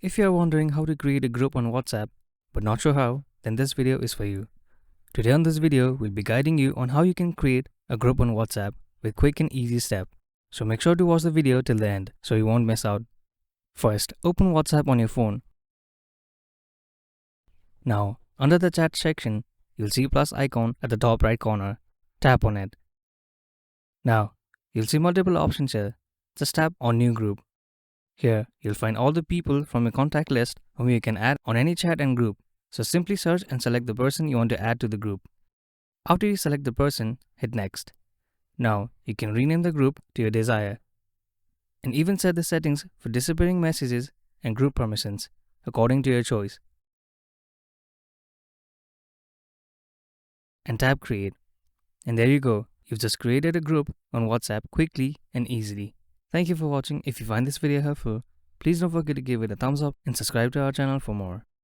If you are wondering how to create a group on WhatsApp but not sure how, then this video is for you. Today on this video, we'll be guiding you on how you can create a group on WhatsApp with quick and easy steps. So make sure to watch the video till the end so you won't miss out. First, open WhatsApp on your phone. Now, under the chat section, you'll see plus icon at the top right corner. Tap on it. Now, you'll see multiple options here. Just tap on new group. Here, you'll find all the people from your contact list whom you can add on any chat and group. So simply search and select the person you want to add to the group. After you select the person, hit next. Now, you can rename the group to your desire and even set the settings for disappearing messages and group permissions according to your choice. And tap create. And there you go, you've just created a group on WhatsApp quickly and easily. Thank you for watching. If you find this video helpful, please don't forget to give it a thumbs up and subscribe to our channel for more.